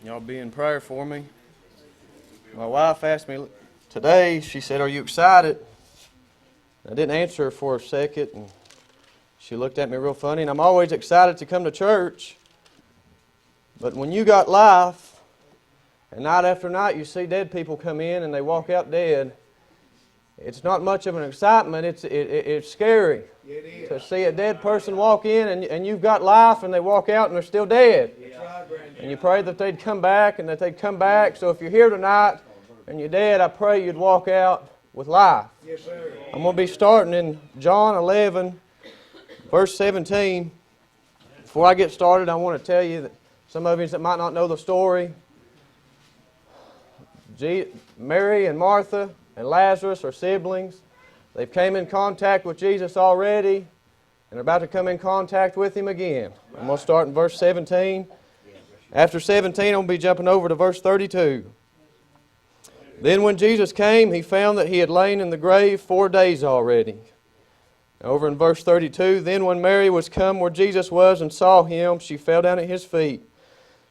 Y'all be in prayer for me. My wife asked me today, she said, "Are you excited?" I didn't answer her for a second, and she looked at me real funny. And I'm always excited to come to church. But when you got life, and night after night you see dead people come in and they walk out dead, it's not much of an excitement. It's scary to see a dead person walk in and you've got life and they walk out and they're still dead. And you pray that they'd come back and that they'd come back. So if you're here tonight and you're dead, I pray you'd walk out with life. Yes, sir. I'm going to be starting in John 11, verse 17. Before I get started, I want to tell you that some of you that might not know the story, Mary and Martha and Lazarus are siblings. They've came in contact with Jesus already and are about to come in contact with Him again. I'm going to start in verse 17. After 17, I'm going to be jumping over to verse 32. Then when Jesus came, He found that He had lain in the grave 4 days already. Over in verse 32, then when Mary was come where Jesus was and saw Him, she fell down at His feet,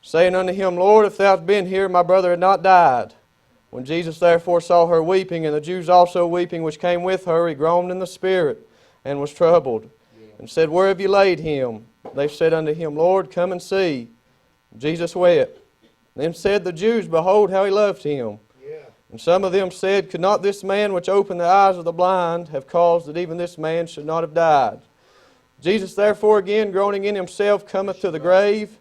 saying unto Him, Lord, if Thou hadst been here, my brother had not died. When Jesus therefore saw her weeping, and the Jews also weeping which came with her, He groaned in the spirit, and was troubled, and said, Where have you laid him? They said unto Him, Lord, come and see. Jesus wept. Then said the Jews, Behold how He loved him. And some of them said, Could not this man which opened the eyes of the blind have caused that even this man should not have died? Jesus therefore again, groaning in Himself, cometh to the grave.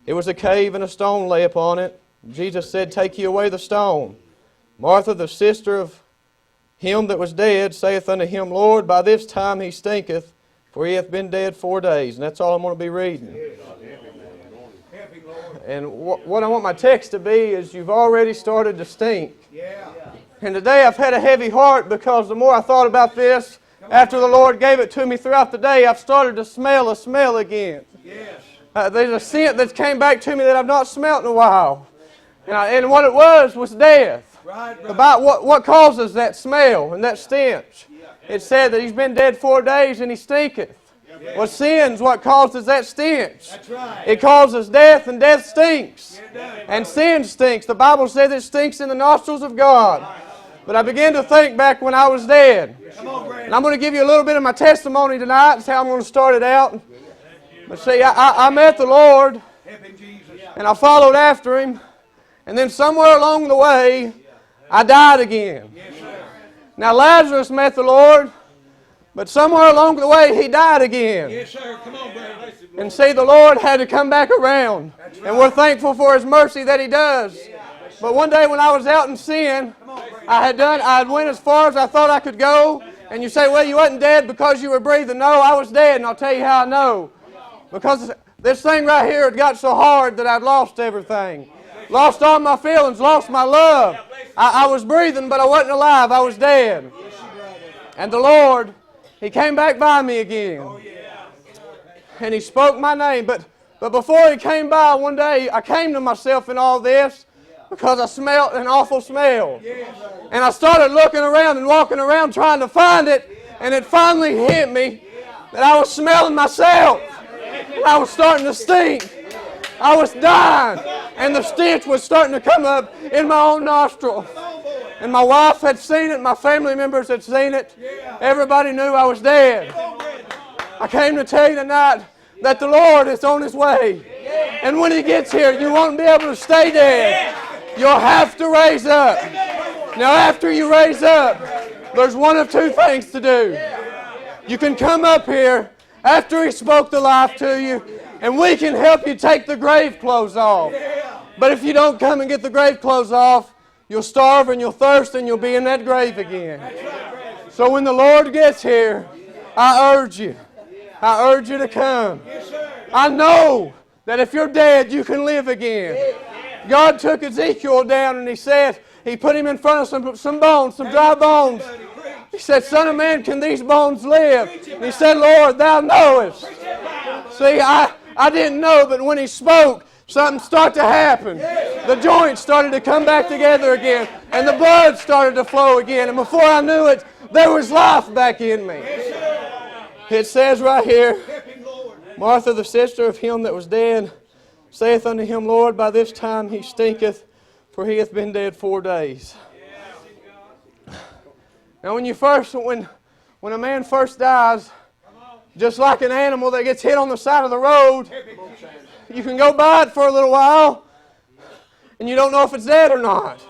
It was a cave, and a stone lay upon it. Jesus said, Take ye away the stone. Martha, the sister of him that was dead, saith unto Him, Lord, by this time he stinketh, for he hath been dead 4 days. And that's all I'm going to be reading. And what I want my text to be is, you've already started to stink. And today I've had a heavy heart, because the more I thought about this, after the Lord gave it to me throughout the day, I've started to smell a smell again. There's a scent that came back to me that I've not smelt in a while. And what it was death. About what causes that smell and that stench. It said that He's been dead 4 days and he stinketh. Well, sin's what causes that stench. It causes death, and death stinks. And sin stinks. The Bible says it stinks in the nostrils of God. But I began to think back when I was dead. And I'm going to give you a little bit of my testimony tonight. That's how I'm going to start it out. But see, I met the Lord, and I followed after Him. And then somewhere along the way, I died again. Now Lazarus met the Lord, but somewhere along the way he died again. Yes, sir. Come on, brother. And see, the Lord had to come back around. And we're thankful for His mercy that He does. But one day when I was out in sin, I had went as far as I thought I could go. And you say, well, you wasn't dead because you were breathing. No, I was dead, and I'll tell you how I know. Because this thing right here had got so hard that I'd lost everything. Lost all my feelings, lost my love. I was breathing, but I wasn't alive. I was dead. And the Lord, He came back by me again. And He spoke my name. But before He came by one day, I came to myself in all this because I smelled an awful smell. And I started looking around and walking around trying to find it. And it finally hit me that I was smelling myself. I was starting to stink. I was dying. And the stench was starting to come up in my own nostril. And my wife had seen it. My family members had seen it. Everybody knew I was dead. I came to tell you tonight that the Lord is on His way. And when He gets here, you won't be able to stay dead. You'll have to raise up. Now after you raise up, there's one of two things to do. You can come up here after He spoke the life to you, and we can help you take the grave clothes off. But if you don't come and get the grave clothes off, you'll starve and you'll thirst and you'll be in that grave again. So when the Lord gets here, I urge you to come. I know that if you're dead, you can live again. God took Ezekiel down and He put him in front of some bones, some dry bones. He said, Son of man, can these bones live? And He said, Lord, Thou knowest. See, I didn't know, but when He spoke, something started to happen. The joints started to come back together again, and the blood started to flow again. And before I knew it, there was life back in me. It says right here, Martha, the sister of him that was dead, saith unto him, Lord, by this time he stinketh, for he hath been dead 4 days. Now when a man first dies, just like an animal that gets hit on the side of the road, you can go by it for a little while, and you don't know if it's dead or not.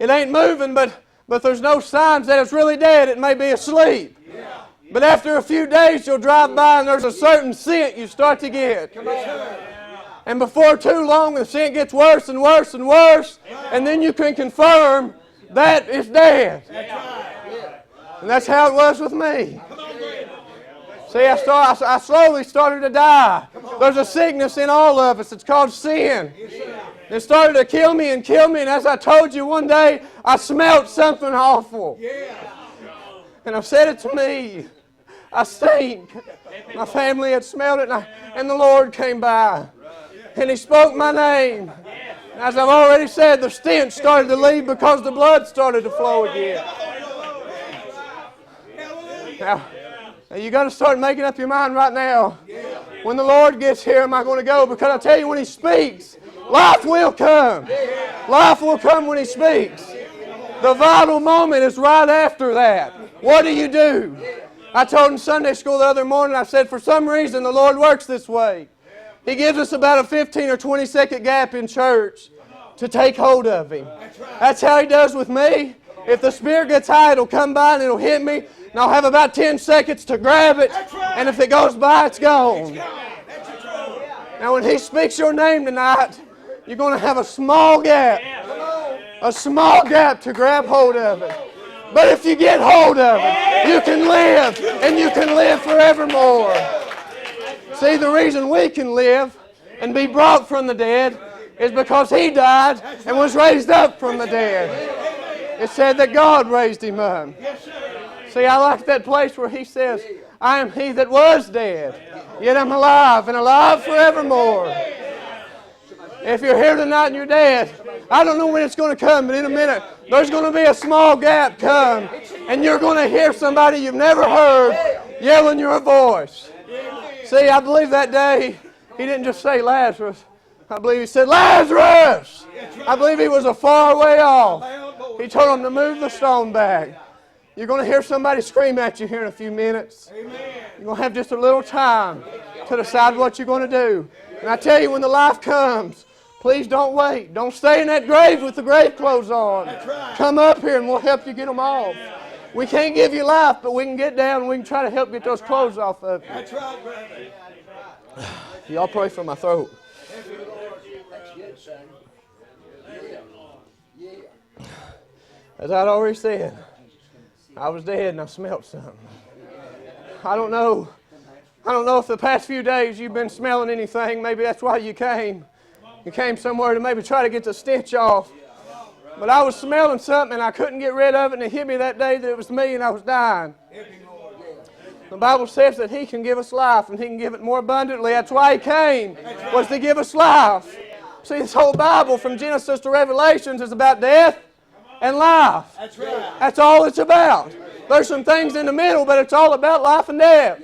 It ain't moving, but there's no signs that it's really dead. It may be asleep. But after a few days, you'll drive by and there's a certain scent you start to get. And before too long, the scent gets worse and worse and worse, and then you can confirm that it's dead. And that's how it was with me. See, I slowly started to die. There's a sickness in all of us. It's called sin. It started to kill me, and as I told you one day, I smelled something awful. And I've said it to me. I stink. My family had smelled it, and the Lord came by. And He spoke my name. As I've already said, the stench started to leave because the blood started to flow again. Now you got to start making up your mind right now. When the Lord gets here, am I going to go? Because I tell you, when He speaks, life will come. Life will come when He speaks. The vital moment is right after that. What do? I told in Sunday school the other morning, I said, for some reason the Lord works this way. He gives us about a 15 or 20 second gap in church to take hold of Him. That's how He does with me. If the Spirit gets high, it'll come by and it'll hit me, and I'll have about 10 seconds to grab it, and if it goes by, it's gone. Now when He speaks your name tonight, you're going to have a small gap. A small gap to grab hold of it. But if you get hold of it, you can live, and you can live forevermore. See, the reason we can live and be brought from the dead is because He died and was raised up from the dead. It said that God raised Him up. See, I like that place where He says, I am He that was dead, yet I'm alive, and alive forevermore. If you're here tonight and you're dead, I don't know when it's going to come, but in a minute, there's going to be a small gap come, and you're going to hear somebody you've never heard yelling your voice. See, I believe that day, He didn't just say Lazarus. I believe He said, Lazarus! I believe He was a far way off. He told him to move the stone back. You're going to hear somebody scream at you here in a few minutes. You're going to have just a little time to decide what you're going to do. And I tell you, when the life comes, please don't wait. Don't stay in that grave with the grave clothes on. Come up here and we'll help you get them off. We can't give you life, but we can get down and we can try to help get those clothes off of you. That's right, brother. Y'all pray for my throat. As I'd already said, I was dead and I smelled something. I don't know if the past few days you've been smelling anything. Maybe that's why you came. You came somewhere to maybe try to get the stench off. But I was smelling something and I couldn't get rid of it, and it hit me that day that it was me and I was dying. The Bible says that He can give us life and He can give it more abundantly. That's why He came, was to give us life. See, this whole Bible from Genesis to Revelations is about death and life. That's right. That's all it's about. There's some things in the middle, but it's all about life and death.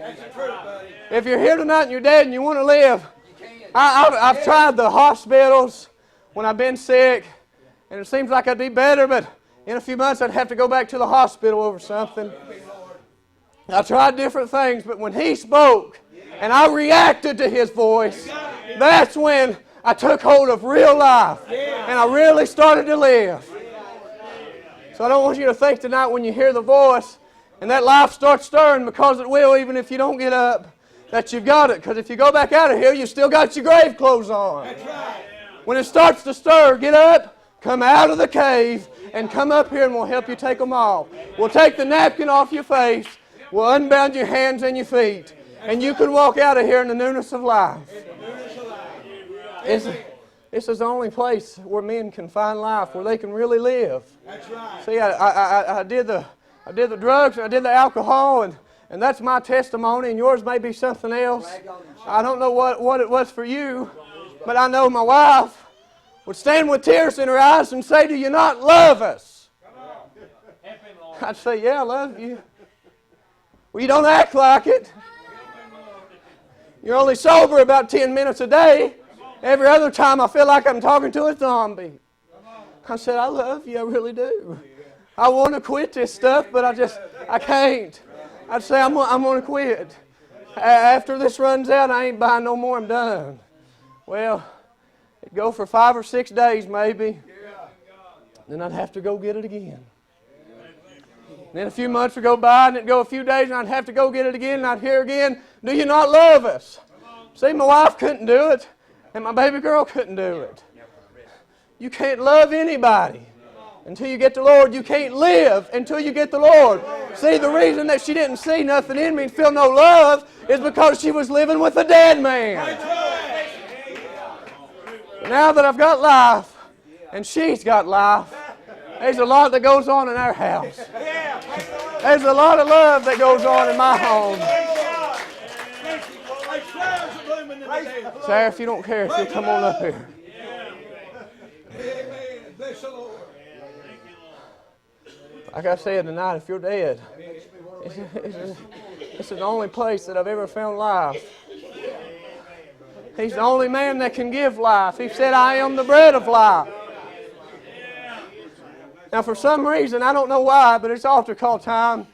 If you're here tonight and you're dead and you want to live, I've tried the hospitals when I've been sick, and it seems like I'd be better, but in a few months I'd have to go back to the hospital over something. I tried different things, but when He spoke and I reacted to His voice, that's when I took hold of real life and I really started to live. So I don't want you to think tonight when you hear the voice and that life starts stirring, because it will even if you don't get up, that you've got it. Because if you go back out of here, you still got your grave clothes on. That's right. When it starts to stir, get up, come out of the cave, and come up here and we'll help you take them off. We'll take the napkin off your face. We'll unbound your hands and your feet. And you can walk out of here in the newness of life. This is the only place where men can find life, where they can really live. That's right. See, I did the drugs and I did the alcohol, and that's my testimony, and yours may be something else. I don't know what it was for you, but I know my wife would stand with tears in her eyes and say, "Do you not love us?" I'd say, "Yeah, I love you." Well, you don't act like it. You're only sober about 10 minutes a day. Every other time I feel like I'm talking to a zombie. I said, I love you, I really do. I want to quit this stuff, but I can't. I'd say, I'm going to quit. After this runs out, I ain't buying no more, I'm done. Well, it'd go for 5 or 6 days maybe. Then I'd have to go get it again. Then a few months would go by, and it'd go a few days, and I'd have to go get it again, and I'd hear again, do you not love us? See, my wife couldn't do it, and my baby girl couldn't do it. You can't love anybody until you get the Lord. You can't live until you get the Lord. See, the reason that she didn't see nothing in me and feel no love is because she was living with a dead man. Now that I've got life, and she's got life, there's a lot that goes on in our house. There's a lot of love that goes on in my home. Sarah, if you don't care, if you'll come on up here. Like I said tonight, if you're dead, it's the only place that I've ever found life. He's the only man that can give life. He said, I am the bread of life. Now, for some reason, I don't know why, but it's altar call time.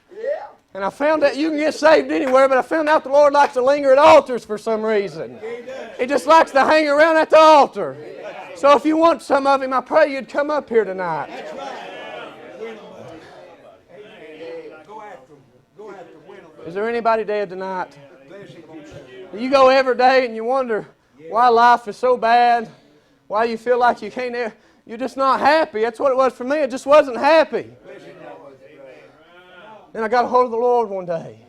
And I found that you can get saved anywhere, but I found out the Lord likes to linger at altars for some reason. He just likes to hang around at the altar. So if you want some of Him, I pray you'd come up here tonight. Is there anybody dead tonight? You go every day and you wonder why life is so bad, why you feel like you can't, you're just not happy. That's what it was for me. I just wasn't happy. Then I got a hold of the Lord one day.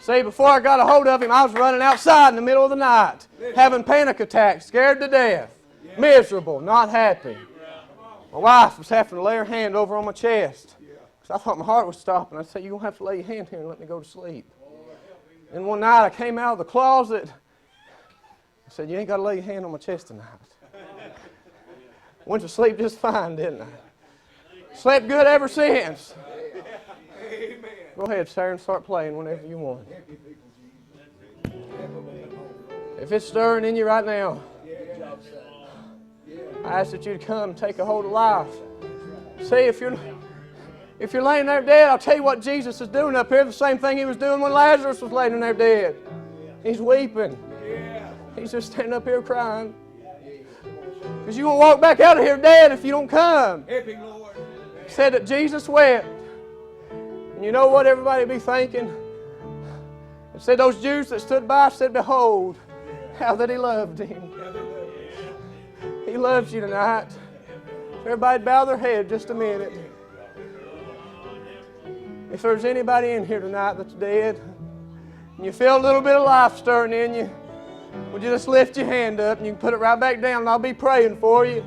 See, before I got a hold of Him, I was running outside in the middle of the night, having panic attacks, scared to death, miserable, not happy. My wife was having to lay her hand over on my chest because I thought my heart was stopping. I said, you're going to have to lay your hand here and let me go to sleep. And one night I came out of the closet. I said, you ain't got to lay your hand on my chest tonight. Went to sleep just fine, didn't I? Slept good ever since. Go ahead, Sarah, and start playing whenever you want. If it's stirring in you right now, I ask that you to come and take a hold of life. See, if you're laying there dead, I'll tell you what Jesus is doing up here. The same thing He was doing when Lazarus was laying there dead. He's weeping. He's just standing up here crying. Because you won't walk back out of here dead if you don't come. He said that Jesus wept. And you know what everybody be thinking? It said those Jews that stood by said, behold, how that He loved him. He loves you tonight. Everybody bow their head just a minute. If there's anybody in here tonight that's dead, and you feel a little bit of life stirring in you, would you just lift your hand up and you can put it right back down and I'll be praying for you.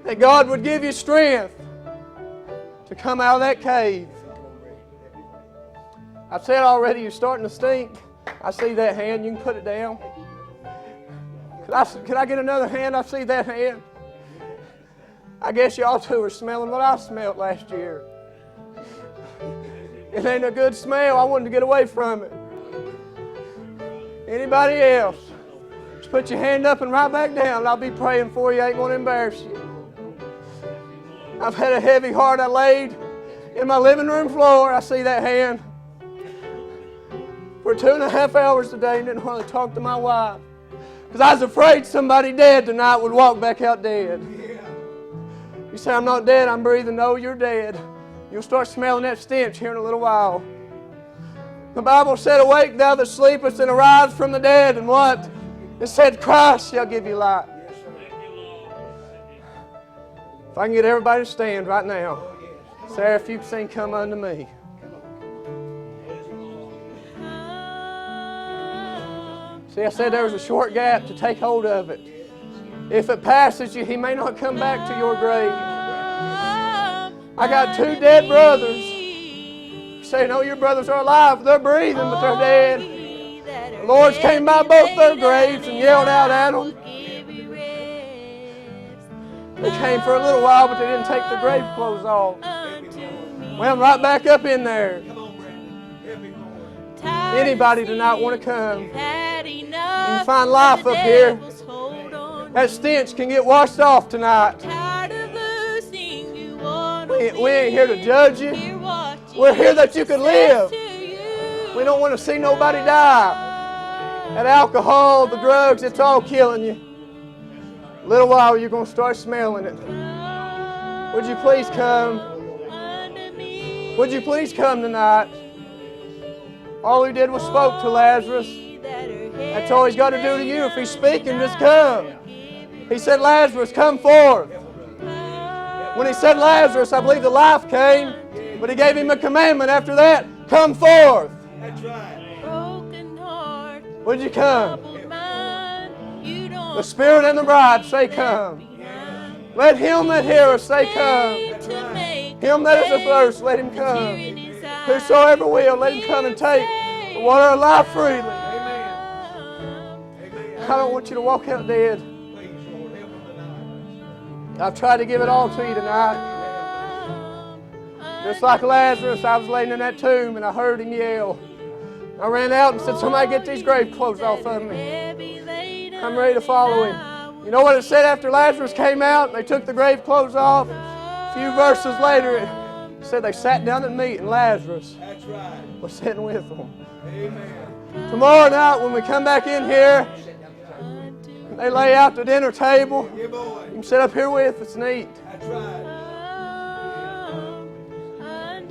That God would give you strength to come out of that cave. I've said already you're starting to stink. I see that hand. You can put it down. Could I get another hand? I see that hand. I guess y'all too are smelling what I smelled last year. It ain't a good smell. I wanted to get away from it. Anybody else? Just put your hand up and right back down and I'll be praying for you. I ain't going to embarrass you. I've had a heavy heart. I laid in my living room floor. I see that hand. For 2.5 hours today and didn't hardly talk to my wife. Because I was afraid somebody dead tonight would walk back out dead. You say, I'm not dead, I'm breathing. No, you're dead. You'll start smelling that stench here in a little while. The Bible said, awake thou that sleepest and arise from the dead. And what? It said, Christ shall give you life. If I can get everybody to stand right now. Sarah, if you can sing, come unto me. See, I said there was a short gap to take hold of it. If it passes you, He may not come back to your grave. I got 2 dead brothers. You say, no, your brothers are alive. They're breathing, but they're dead. The Lord's came by both their graves and yelled out at them. They came for a little while, but they didn't take the grave clothes off. Well, right back up in there. Anybody tonight want to come? You can find life up here. That stench can get washed off tonight. We ain't here to judge you. We're here that you can live. We don't want to see nobody die. That alcohol, the drugs, it's all killing you. A little while you're going to start smelling it. Would you please come? Would you please come tonight? All he did was spoke to Lazarus. That's all he's got to do to you. If he's speaking, just come. He said, Lazarus, come forth. When he said Lazarus, I believe the life came, but he gave him a commandment after that. Come forth. That's right. Would you come? The Spirit and the bride say come. Let him that heareth say come. Him that is athirst, let him come. Whosoever will, let him come and take the water of life freely. I don't want you to walk out dead. I've tried to give it all to you tonight. Just like Lazarus, I was laying in that tomb and I heard him yell. I ran out and said, somebody get these grave clothes off of me. I'm ready to follow him. You know what it said after Lazarus came out and they took the grave clothes off? A few verses later, it said they sat down at meat and Lazarus was sitting with them. Amen. Tomorrow night when we come back in here, they lay out the dinner table. You can sit up here with us and eat. That's right. I'm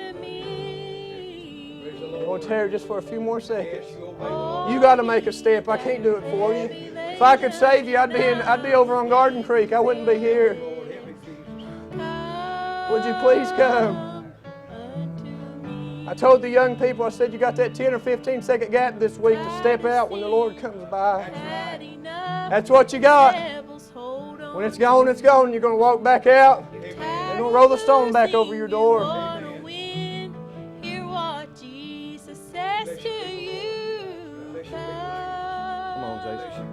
going to tarry just for a few more seconds. You got to make a step. I can't do it for you. If I could save you, I'd be over on Garden Creek. I wouldn't be here. Would you please come? I told the young people, I said, you got that 10 or 15 second gap this week to step out when the Lord comes by. That's what you got. When it's gone, it's gone. You're going to walk back out. They're going to roll the stone back over your door. Come on, Jason.